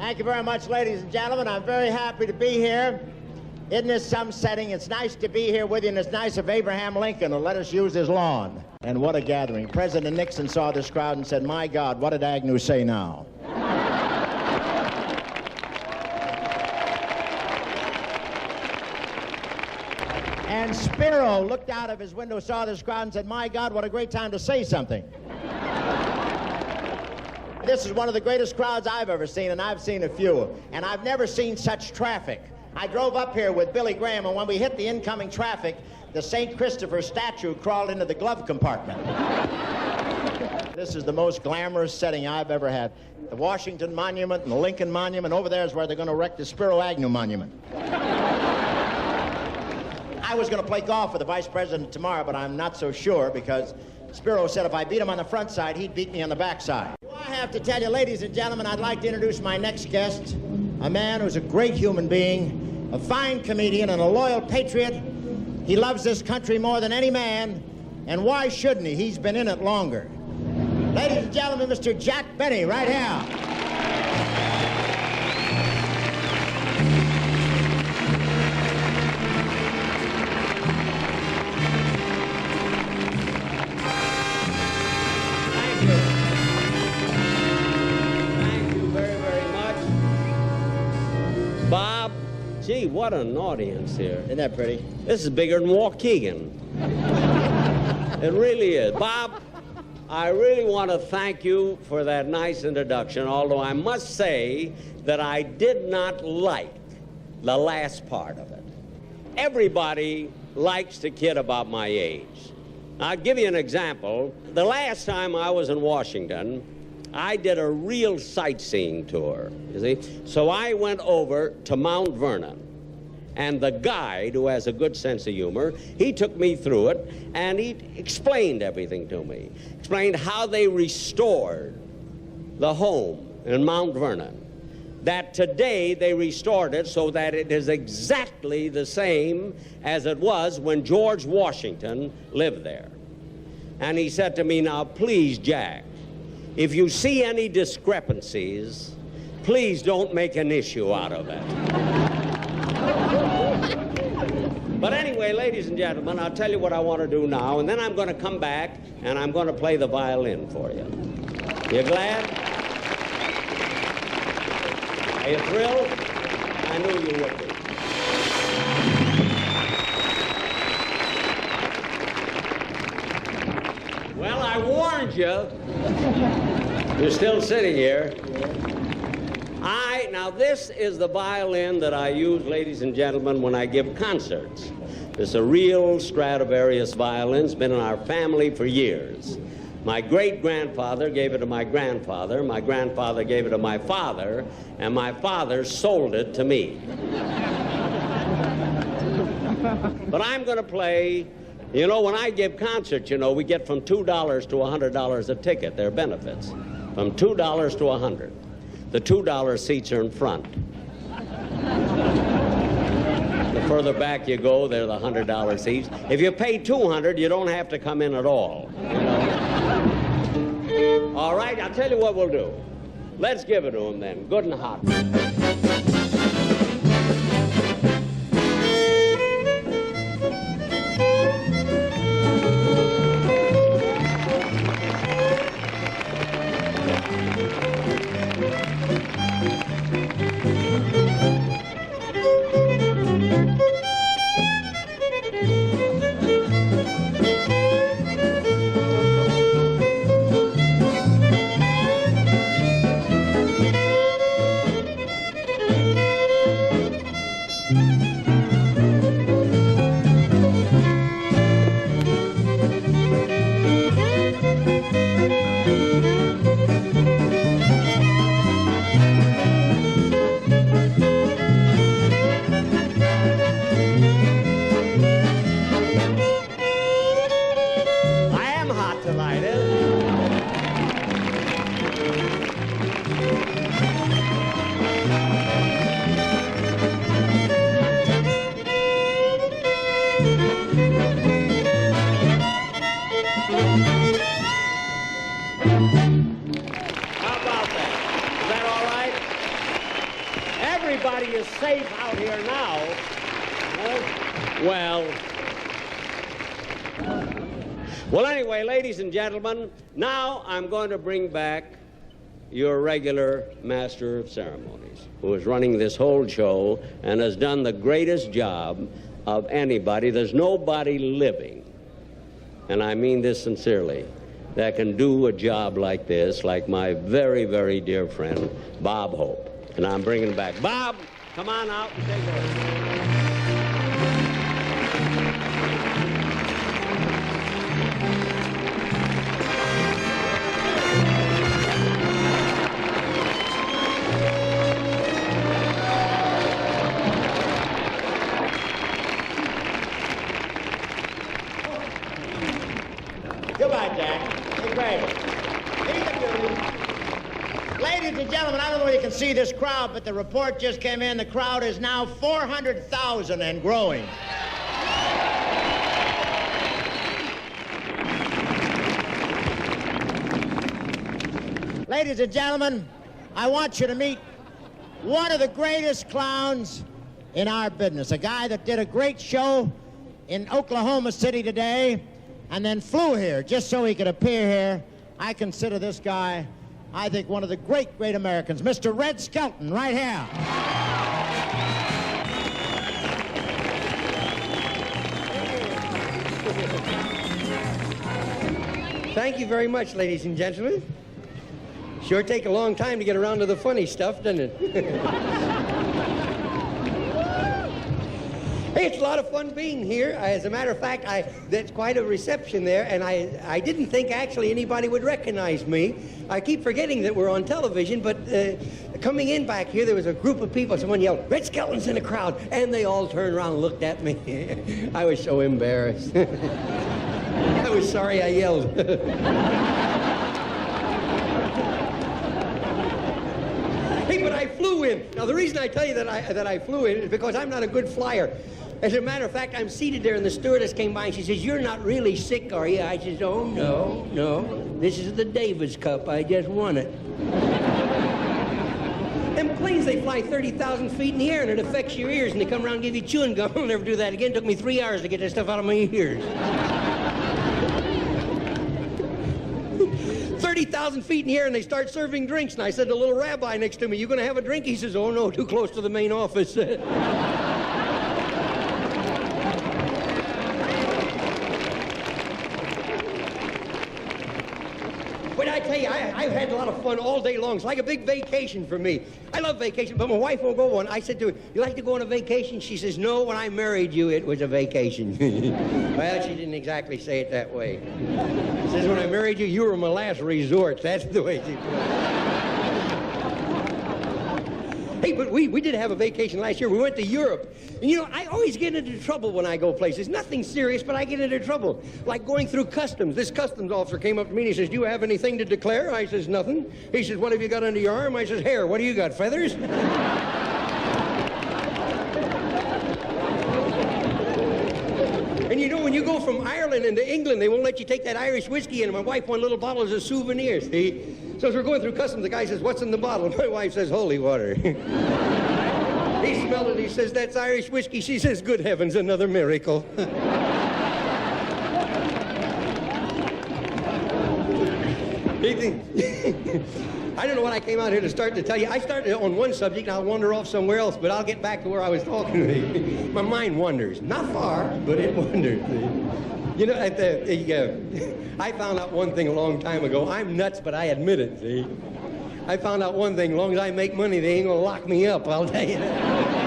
Thank you very much, ladies and gentlemen. I'm very happy to be here. Isn't this some setting? It's nice to be here with you, and it's nice of Abraham Lincoln to let us use his lawn. And what a gathering. President Nixon saw this crowd and said, "My God, what did Agnew say now?" And Spiro looked out of his window, saw this crowd, and said, "My God, what a great time to say something." This is one of the greatest crowds I've ever seen, and I've seen a few. And I've never seen such traffic. I drove up here with Billy Graham, and when we hit the incoming traffic, the St. Christopher statue crawled into the glove compartment. This is the most glamorous setting I've ever had. The Washington Monument and the Lincoln Monument. Over there is where they're going to erect the Spiro Agnew Monument. I was going to play golf with the Vice President tomorrow, but I'm not so sure because Spiro said if I beat him on the front side, he'd beat me on the back side. Well, I have to tell you, ladies and gentlemen, I'd like to introduce my next guest, a man who's a great human being, a fine comedian, and a loyal patriot. He loves this country more than any man, and why shouldn't he? He's been in it longer. Ladies and gentlemen, Mr. Jack Benny, right here. Bob, gee, what an audience here. Isn't that pretty? This is bigger than Waukegan. It really is. Bob, I really want to thank you for that nice introduction, although I must say that I did not like the last part of it. Everybody likes to kid about my age. I'll give you an example. The last time I was in Washington, I did a real sightseeing tour, you see. So I went over to Mount Vernon, and the guide, who has a good sense of humor, he took me through it, and he explained everything to me. Explained how they restored the home in Mount Vernon. That today they restored it so that it is exactly the same as it was when George Washington lived there. And he said to me, "Now, please, Jack, if you see any discrepancies, please don't make an issue out of it." But anyway, ladies and gentlemen, I'll tell you what I want to do now, and then I'm going to come back and I'm going to play the violin for you. You glad? Are you thrilled? I knew you would be. Well, I warned you. You're still sitting here. Now this is the violin that I use, ladies and gentlemen, when I give concerts. It's a real Stradivarius violin. It's been in our family for years. My great-grandfather gave it to my grandfather gave it to my father, and my father sold it to me. But I'm going to play. You know, when I give concerts, you know, we get from $2 to $100 a ticket. They're benefits. From $2 to $100. The $2 seats are in front. The further back you go, they're the $100 seats. If you pay $200, you don't have to come in at all. You know? All right, I'll tell you what we'll do. Let's give it to him then, good and hot. everybody is safe out here now. Well, anyway, ladies and gentlemen, now I'm going to bring back your regular master of ceremonies, who is running this whole show and has done the greatest job of anybody. There's nobody living, and I mean this sincerely, that can do a job like this, like my very, very dear friend, Bob Hope. And I'm bringing back Bob. Come on out and take over. Goodbye, Jack. Hey, great. Ladies and gentlemen, I don't know if you can see this crowd, but the report just came in. The crowd is now 400,000 and growing. Ladies and gentlemen, I want you to meet one of the greatest clowns in our business, a guy that did a great show in Oklahoma City today and then flew here just so he could appear here. I consider this guy, I think, one of the great, great Americans, Mr. Red Skelton, right here. Thank you very much, ladies and gentlemen. Sure take a long time to get around to the funny stuff, doesn't it? Hey, it's a lot of fun being here. As a matter of fact, that's quite a reception there, and I didn't think actually anybody would recognize me. I keep forgetting that we're on television, but coming in back here, there was a group of people. Someone yelled, "Red Skelton's in the crowd," and they all turned around and looked at me. I was so embarrassed. I was sorry I yelled. Hey, but I flew in. Now, the reason I tell you that I flew in is because I'm not a good flyer. As a matter of fact, I'm seated there, and the stewardess came by, and she says, "You're not really sick, are you?" I says, "Oh, no. This is the Davis Cup. I just won it." Them planes, they fly 30,000 feet in the air, and it affects your ears, and they come around and give you chewing gum. I'll never do that again. It took me 3 hours to get that stuff out of my ears. 30,000 feet in the air, and they start serving drinks. And I said to the little rabbi next to me, "You going to have a drink?" He says, "Oh, no, too close to the main office." But I tell you, I've had a lot of fun all day long. It's like a big vacation for me. I love vacation, but my wife won't go on. I said to her, "You like to go on a vacation?" She says, "No, when I married you, it was a vacation." Well, she didn't exactly say it that way. She says, "When I married you, you were my last resort." That's the way she put it. Hey, but we did have a vacation last year. We went to Europe. And, you know, I always get into trouble when I go places. Nothing serious, but I get into trouble. Like going through customs. This customs officer came up to me and he says, "Do you have anything to declare?" I says, "Nothing." He says, "What have you got under your arm?" I says, "Hair." "What do you got, feathers?" And you know, when you go from Ireland into England, they won't let you take that Irish whiskey in. My wife wanted little bottles as a souvenir, see? So as we're going through customs, the guy says, "What's in the bottle?" My wife says, "Holy water." He smelled it, he says, "That's Irish whiskey." She says, "Good heavens, another miracle." I don't know what I came out here to start to tell you. I started on one subject, and I'll wander off somewhere else, but I'll get back to where I was talking. My mind wanders. Not far, but it wanders. You know, I found out one thing a long time ago. I'm nuts, but I admit it, see? I found out one thing. As long as I make money, they ain't gonna lock me up, I'll tell you that.